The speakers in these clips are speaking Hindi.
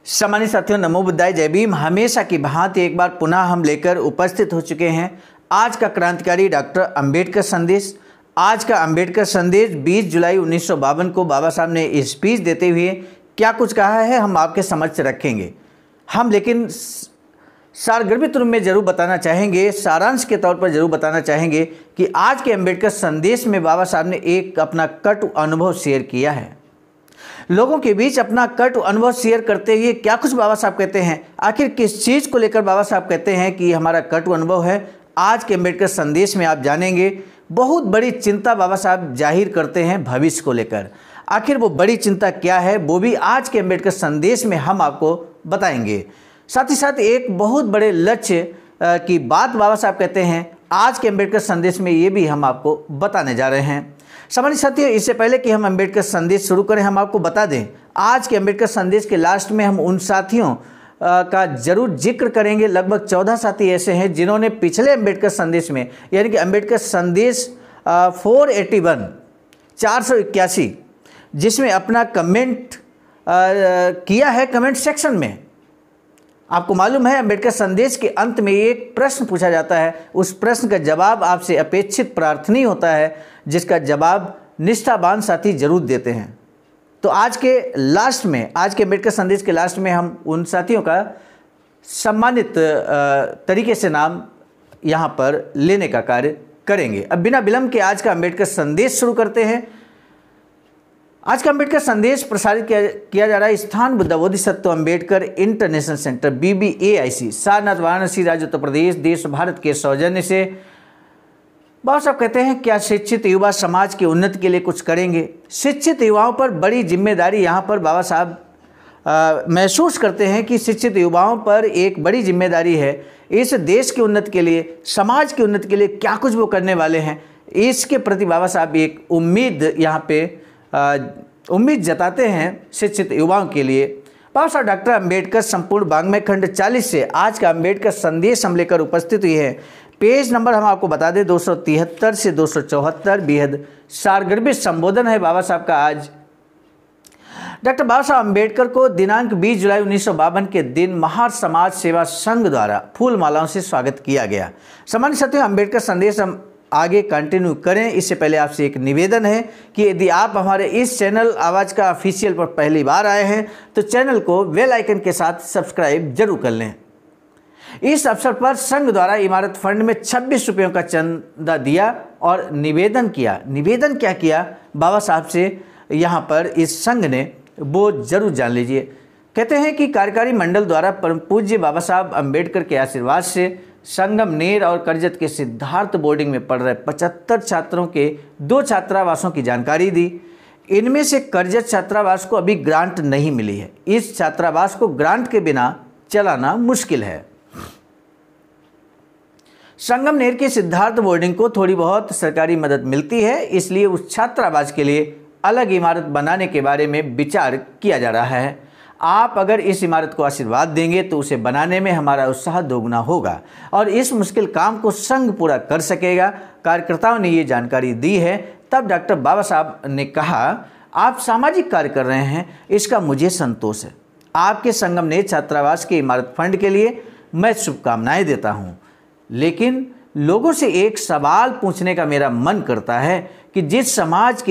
सम्मानित साथियों, नमो बुद्धाय, जय भीम। हमेशा की भांति एक बार पुनः हम लेकर उपस्थित हो चुके हैं आज का क्रांतिकारी डॉक्टर अंबेडकर संदेश। आज का अंबेडकर संदेश 20 जुलाई 1952 को बाबा साहब ने स्पीच देते हुए क्या कुछ कहा है हम आपके समक्ष रखेंगे। हम लेकिन सारगर्भित रूप में जरूर बताना चाहेंगे, सारांश के तौर पर जरूर बताना चाहेंगे कि आज के अंबेडकर संदेश में बाबा साहब ने एक अपना कटु अनुभव शेयर किया है। लोगों के बीच अपना कटु अनुभव शेयर करते हुए क्या कुछ बाबा साहब कहते हैं, आखिर किस चीज़ को लेकर बाबा साहब कहते हैं कि हमारा कटु अनुभव है, आज के अंबेडकर संदेश में आप जानेंगे। बहुत बड़ी चिंता बाबा साहब जाहिर करते हैं भविष्य को लेकर। आखिर वो बड़ी चिंता क्या है वो भी आज के अंबेडकर संदेश में हम आपको बताएंगे। साथ ही साथ एक बहुत बड़े लक्ष्य की बात बाबा साहब कहते हैं आज के अंबेडकर संदेश में, ये भी हम आपको बताने जा रहे हैं। सम्मानित साथियों, इससे पहले कि हम अंबेडकर संदेश शुरू करें, हम आपको बता दें आज के अंबेडकर संदेश के लास्ट में हम उन साथियों का जरूर जिक्र करेंगे। लगभग 14 साथी ऐसे हैं जिन्होंने पिछले अंबेडकर संदेश में, यानी कि अंबेडकर संदेश 481 जिसमें अपना कमेंट किया है कमेंट सेक्शन में। आपको मालूम है अंबेडकर संदेश के अंत में एक प्रश्न पूछा जाता है, उस प्रश्न का जवाब आपसे अपेक्षित प्रार्थनीय होता है, जिसका जवाब निष्ठावान साथी जरूर देते हैं। तो आज के लास्ट में, आज के अंबेडकर संदेश के लास्ट में हम उन साथियों का सम्मानित तरीके से नाम यहाँ पर लेने का कार्य करेंगे। अब बिना विलंब के आज का अंबेडकर संदेश शुरू करते हैं। आज का अंबेडकर संदेश प्रसारित किया जा रहा है स्थान Buddha Bodhisattva Ambedkar international centre BBAIC, Sarnath, Varanasi, राज्य उत्तर प्रदेश, देश भारत के सौजन्य से। बाबा साहब कहते हैं क्या शिक्षित युवा समाज की उन्नति के लिए कुछ करेंगे। शिक्षित युवाओं पर बड़ी जिम्मेदारी यहाँ पर बाबा साहब महसूस करते हैं कि शिक्षित युवाओं पर एक बड़ी जिम्मेदारी है। इस देश की उन्नति के लिए, समाज की उन्नति के लिए क्या कुछ वो करने वाले हैं, इसके प्रति बाबा साहब एक उम्मीद यहाँ पे उम्मीद जताते हैं शिक्षित युवाओं के लिए। बाबा साहब डॉक्टर अंबेडकर संपूर्ण वाङ्मय खंड 40 से आज का अंबेडकर संदेश हम लेकर उपस्थित हुए हैं। पेज नंबर हम आपको बता दें 273 से 274। बेहद सारगर्भित संबोधन है बाबा साहब का। आज डॉक्टर बाबा साहब अंबेडकर को दिनांक 20 जुलाई 1952 के दिन महार समाज सेवा संघ द्वारा फूल मालाओं से स्वागत किया गया। सम्मानित साथियों, अंबेडकर संदेश हम आगे कंटिन्यू करें इससे पहले आपसे एक निवेदन है कि यदि आप हमारे इस चैनल आवाज़ का ऑफिशियल पर पहली बार आए हैं तो चैनल को बेल आइकन के साथ सब्सक्राइब जरूर कर लें। इस अवसर पर संघ द्वारा इमारत फंड में 26 रुपयों का चंदा दिया और निवेदन किया। निवेदन क्या किया बाबा साहब से यहाँ पर इस संघ ने, वो जरूर जान लीजिए। कहते हैं कि कार्यकारी मंडल द्वारा परम पूज्य बाबा साहब अंबेडकर के आशीर्वाद से संगमनेर और करजत के सिद्धार्थ बोर्डिंग में पढ़ रहे 75 छात्रों के 2 छात्रावासों की जानकारी दी। इनमें से करजत छात्रावास को अभी ग्रांट नहीं मिली है। इस छात्रावास को ग्रांट के बिना चलाना मुश्किल है। संगमनेर के सिद्धार्थ बोर्डिंग को थोड़ी बहुत सरकारी मदद मिलती है, इसलिए उस छात्रावास के लिए अलग इमारत बनाने के बारे में विचार किया जा रहा है। आप अगर इस इमारत को आशीर्वाद देंगे तो उसे बनाने में हमारा उत्साह दोगुना होगा और इस मुश्किल काम को संघ पूरा कर सकेगा। कार्यकर्ताओं ने ये जानकारी दी है। तब डॉक्टर बाबा साहब ने कहा, आप सामाजिक कार्य कर रहे हैं, इसका मुझे संतोष है। आपके संगमनेर छात्रावास के इमारत फंड के लिए मैं शुभकामनाएं देता हूँ, लेकिन लोगों से एक सवाल पूछने का मेरा मन करता है कि जिस समाज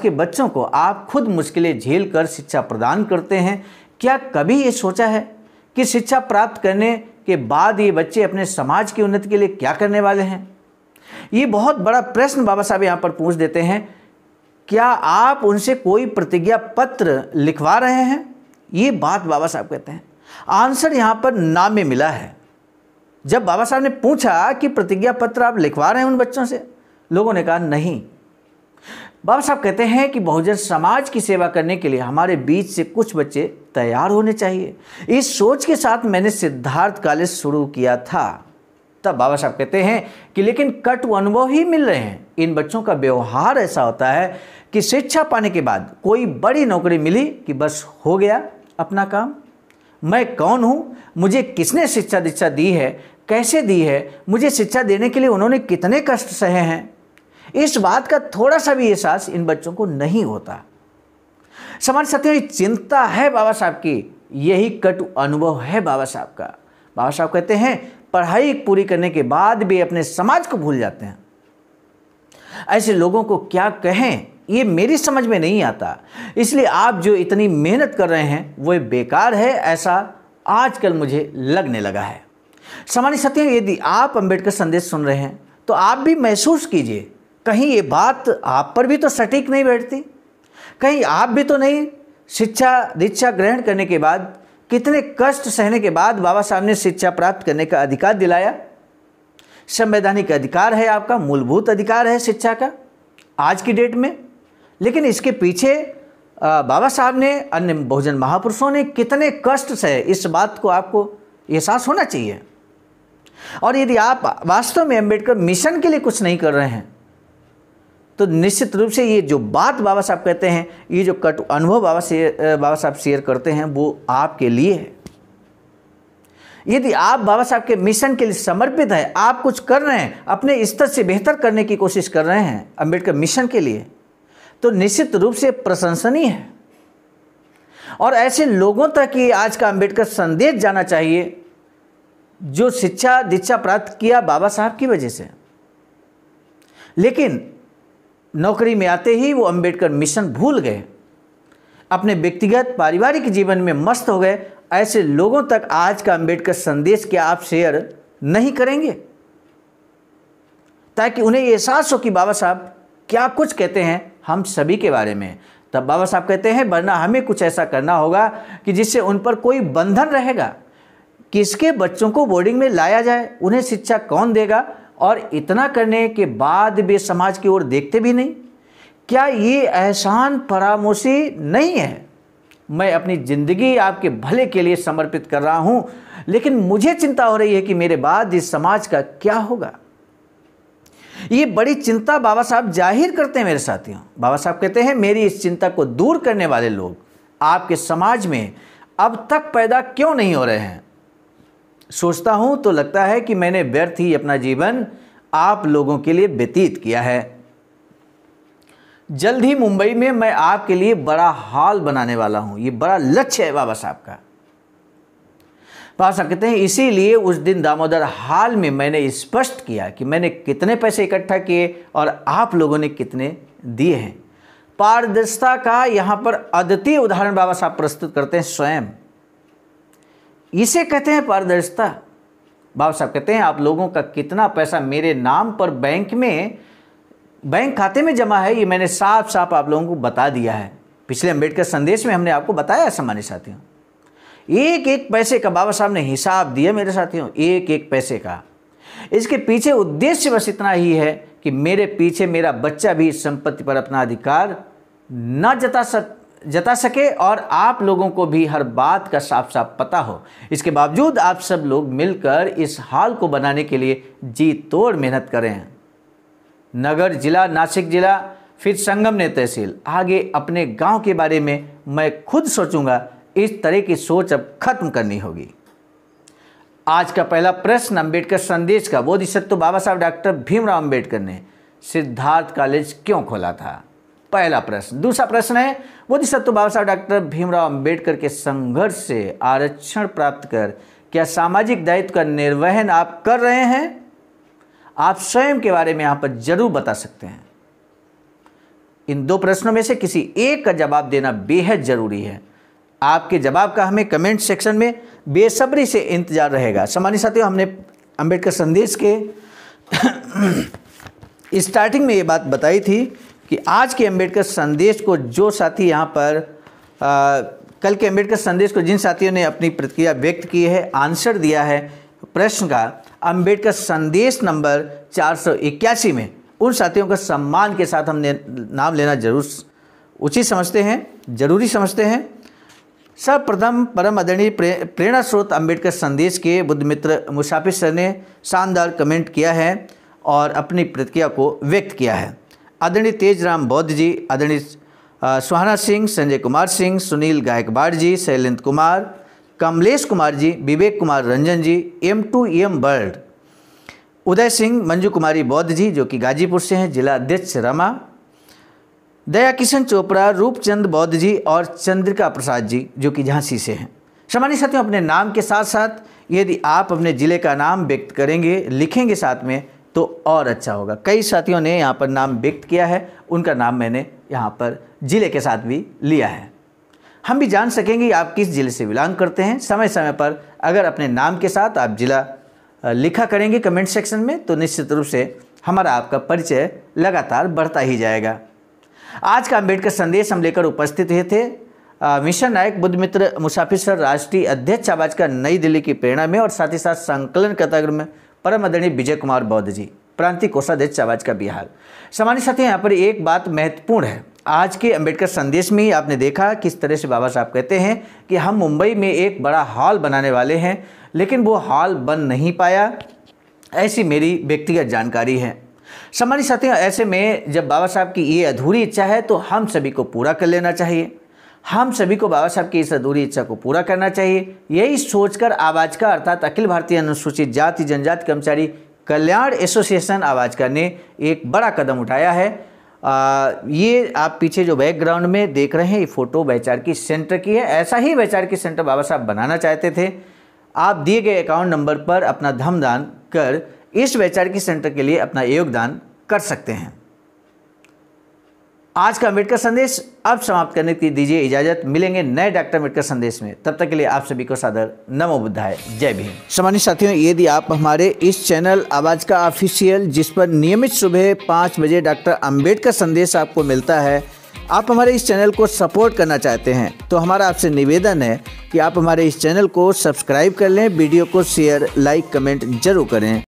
के बच्चों को आप खुद मुश्किलें झेल कर शिक्षा प्रदान करते हैं, क्या कभी ये सोचा है कि शिक्षा प्राप्त करने के बाद ये बच्चे अपने समाज की उन्नति के लिए क्या करने वाले हैं। ये बहुत बड़ा प्रश्न बाबा साहब यहाँ पर पूछ देते हैं। क्या आप उनसे कोई प्रतिज्ञा पत्र लिखवा रहे हैं? ये बात बाबा साहब कहते हैं। आंसर यहाँ पर ना में मिला है। जब बाबा साहब ने पूछा कि प्रतिज्ञा पत्र आप लिखवा रहे हैं उन बच्चों से, लोगों ने कहा नहीं। बाबा साहब कहते हैं कि बहुजन समाज की सेवा करने के लिए हमारे बीच से कुछ बच्चे तैयार होने चाहिए। इस सोच के साथ मैंने सिद्धार्थ कॉलेज शुरू किया था। तब बाबा साहब कहते हैं कि लेकिन कटु अनुभव ही मिल रहे हैं। इन बच्चों का व्यवहार ऐसा होता है कि शिक्षा पाने के बाद कोई बड़ी नौकरी मिली कि बस हो गया अपना काम। मैं कौन हूँ, मुझे किसने शिक्षा दीक्षा दी है, कैसे दी है, मुझे शिक्षा देने के लिए उन्होंने कितने कष्ट सहे हैं, इस बात का थोड़ा सा भी एहसास इन बच्चों को नहीं होता। सामान्य साथियों, ये चिंता है बाबा साहब की, यही कटु अनुभव है बाबा साहब का। बाबा साहब कहते हैं पढ़ाई पूरी करने के बाद भी अपने समाज को भूल जाते हैं। ऐसे लोगों को क्या कहें, ये मेरी समझ में नहीं आता। इसलिए आप जो इतनी मेहनत कर रहे हैं वो बेकार है, ऐसा आजकल मुझे लगने लगा है। सामान्य साथियों, यदि आप अंबेडकर संदेश सुन रहे हैं तो आप भी महसूस कीजिए, कहीं ये बात आप पर भी तो सटीक नहीं बैठती। कहीं आप भी तो नहीं शिक्षा दीक्षा ग्रहण करने के बाद, कितने कष्ट सहने के बाद बाबा साहब ने शिक्षा प्राप्त करने का अधिकार दिलाया। संवैधानिक अधिकार है आपका, मूलभूत अधिकार है शिक्षा का आज की डेट में। लेकिन इसके पीछे बाबा साहब ने, अन्य बहुजन महापुरुषों ने कितने कष्ट सहे, इस बात को आपको एहसास होना चाहिए। और यदि आप वास्तव में अंबेडकर मिशन के लिए कुछ नहीं कर रहे हैं तो निश्चित रूप से ये जो बात बाबा साहब कहते हैं, ये जो कटु अनुभव बाबा साहब शेयर करते हैं, वो आपके लिए है। यदि आप बाबा साहब के मिशन के लिए समर्पित हैं, आप कुछ कर रहे हैं, अपने स्तर से बेहतर करने की कोशिश कर रहे हैं अंबेडकर मिशन के लिए, तो निश्चित रूप से प्रशंसनीय है। और ऐसे लोगों तक ये आज का अंबेडकर संदेश जाना चाहिए जो शिक्षा दीक्षा प्राप्त किया बाबा साहब की वजह से, लेकिन नौकरी में आते ही वो अंबेडकर मिशन भूल गए, अपने व्यक्तिगत पारिवारिक जीवन में मस्त हो गए। ऐसे लोगों तक आज का अंबेडकर संदेश क्या आप शेयर नहीं करेंगे, ताकि उन्हें एहसास हो कि बाबा साहब क्या कुछ कहते हैं हम सभी के बारे में। तब बाबा साहब कहते हैं वरना हमें कुछ ऐसा करना होगा कि जिससे उन पर कोई बंधन रहेगा। किसके बच्चों को बोर्डिंग में लाया जाए, उन्हें शिक्षा कौन देगा, और इतना करने के बाद वे समाज की ओर देखते भी नहीं। क्या ये एहसान फरामोशी नहीं है? मैं अपनी ज़िंदगी आपके भले के लिए समर्पित कर रहा हूँ, लेकिन मुझे चिंता हो रही है कि मेरे बाद इस समाज का क्या होगा। ये बड़ी चिंता बाबा साहब जाहिर करते हैं मेरे साथियों। बाबा साहब कहते हैं मेरी इस चिंता को दूर करने वाले लोग आपके समाज में अब तक पैदा क्यों नहीं हो रहे हैं। सोचता हूं तो लगता है कि मैंने व्यर्थ ही अपना जीवन आप लोगों के लिए व्यतीत किया है। जल्द ही मुंबई में मैं आपके लिए बड़ा हॉल बनाने वाला हूं। ये बड़ा लक्ष्य है बाबा साहब का। बाबा साहब कहते हैं इसीलिए उस दिन दामोदर हॉल में मैंने स्पष्ट किया कि मैंने कितने पैसे इकट्ठा किए और आप लोगों ने कितने दिए हैं। पारदर्शिता का यहाँ पर अद्वितीय उदाहरण बाबा साहब प्रस्तुत करते हैं स्वयं। इसे कहते हैं पारदर्शिता। बाबा साहब कहते हैं आप लोगों का कितना पैसा मेरे नाम पर बैंक खाते में जमा है, ये मैंने साफ साफ आप लोगों को बता दिया है। पिछले अंबेडकर संदेश में हमने आपको बताया सम्मानित साथियों। एक एक पैसे का बाबा साहब ने हिसाब दिया मेरे साथियों, एक एक पैसे का। इसके पीछे उद्देश्य बस इतना ही है कि मेरे पीछे मेरा बच्चा भी इस संपत्ति पर अपना अधिकार न जता सके और आप लोगों को भी हर बात का साफ साफ पता हो। इसके बावजूद आप सब लोग मिलकर इस हॉल को बनाने के लिए जी तोड़ मेहनत करें। नगर जिला, नासिक जिला, फिर संगमनेर तहसील, आगे अपने गांव के बारे में मैं खुद सोचूंगा। इस तरह की सोच अब खत्म करनी होगी। आज का पहला प्रश्न अंबेडकर संदेश का, बोधिसत्व बाबा साहब डॉक्टर भीमराव अंबेडकर ने सिद्धार्थ कॉलेज क्यों खोला था? पहला प्रश्न। दूसरा प्रश्न है बोधिसत्व बाबा साहब डॉक्टर भीमराव अंबेडकर के संघर्ष से आरक्षण प्राप्त कर क्या सामाजिक दायित्व का निर्वहन आप कर रहे हैं? आप स्वयं के बारे में यहाँ पर जरूर बता सकते हैं। इन दो प्रश्नों में से किसी एक का जवाब देना बेहद जरूरी है। आपके जवाब का हमें कमेंट सेक्शन में बेसब्री से इंतजार रहेगा। सम्मानित साथियों, हमने अंबेडकर संदेश के स्टार्टिंग में ये बात बताई थी कि आज के अंबेडकर संदेश को जो साथी यहाँ पर कल के अंबेडकर संदेश को जिन साथियों ने अपनी प्रतिक्रिया व्यक्त की है, आंसर दिया है प्रश्न का अंबेडकर संदेश नंबर 481 में, उन साथियों का सम्मान के साथ हमने नाम लेना जरूर उचित समझते हैं, जरूरी समझते हैं। सर्वप्रथम परम आदरणीय प्रेरणा स्रोत अंबेडकर संदेश के बुद्ध मित्र मुसाफिर सर ने शानदार कमेंट किया है और अपनी प्रतिक्रिया को व्यक्त किया है। आदरणीय तेजराम बौद्ध जी, आदरणीय सुहाना सिंह, संजय कुमार सिंह, सुनील गायकवाड़ जी, शैलेंद्र कुमार, कमलेश कुमार जी, विवेक कुमार रंजन जी, M2M वर्ल्ड, उदय सिंह, मंजू कुमारी बौद्ध जी जो कि गाजीपुर से हैं, जिला अध्यक्ष रमा, दया किशन चोपड़ा, रूपचंद बौद्ध जी और चंद्रिका प्रसाद जी जो कि झांसी से हैं। सम्मानित साथियों, अपने नाम के साथ साथ यदि आप अपने ज़िले का नाम व्यक्त करेंगे, लिखेंगे साथ में, तो और अच्छा होगा। कई साथियों ने यहाँ पर नाम व्यक्त किया है, उनका नाम मैंने यहाँ पर ज़िले के साथ भी लिया है। हम भी जान सकेंगे आप किस ज़िले से बिलोंग करते हैं। समय समय पर अगर अपने नाम के साथ आप ज़िला लिखा करेंगे कमेंट सेक्शन में, तो निश्चित रूप से हमारा आपका परिचय लगातार बढ़ता ही जाएगा। आज का अम्बेडकर संदेश हम लेकर उपस्थित हुए थे मिशन नायक बुद्ध मित्र मुसाफिर सर राष्ट्रीय अध्यक्ष आवाजका नई दिल्ली की प्रेरणा में, और साथ ही साथ संकलन कर्ता परम आदरणीय विजय कुमार बौद्ध जी, प्रांतीय कोषाध्यक्ष आवाजका बिहार। सम्मानित साथियों, यहाँ पर एक बात महत्वपूर्ण है। आज के अम्बेडकर संदेश में ही आपने देखा किस तरह से बाबा साहब कहते हैं कि हम मुंबई में एक बड़ा हॉल बनाने वाले हैं, लेकिन वो हॉल बन नहीं पाया, ऐसी मेरी व्यक्तिगत जानकारी है। सम्मानित साथियों, ऐसे में जब बाबा साहब की ये अधूरी इच्छा है तो हम सभी को पूरा कर लेना चाहिए। हम सभी को बाबा साहब की इस अधूरी इच्छा को पूरा करना चाहिए। यही सोचकर आवाजका अर्थात अखिल भारतीय अनुसूचित जाति जनजाति कर्मचारी कल्याण एसोसिएशन आवाजका ने एक बड़ा कदम उठाया है। ये आप पीछे जो बैकग्राउंड में देख रहे हैं, ये फोटो वैचारिकी सेंटर की है। ऐसा ही वैचारिकी सेंटर बाबा साहब बनाना चाहते थे। आप दिए गए अकाउंट नंबर पर अपना धनदान कर इस वैचारिकी सेंटर के लिए अपना योगदान कर सकते हैं। आज का अम्बेडकर संदेश अब समाप्त करने की दीजिए इजाजत। मिलेंगे नए डॉक्टर अम्बेडकर संदेश में, तब तक के लिए आप सभी को सादर नमो बुद्धाय, जय भीम। सम्मानित साथियों, यदि आप हमारे इस चैनल आवाज का ऑफिशियल, जिस पर नियमित सुबह 5 बजे डॉक्टर अम्बेडकर संदेश आपको मिलता है, आप हमारे इस चैनल को सपोर्ट करना चाहते हैं, तो हमारा आपसे निवेदन है कि आप हमारे इस चैनल को सब्सक्राइब कर लें, वीडियो को शेयर, लाइक, कमेंट जरूर करें।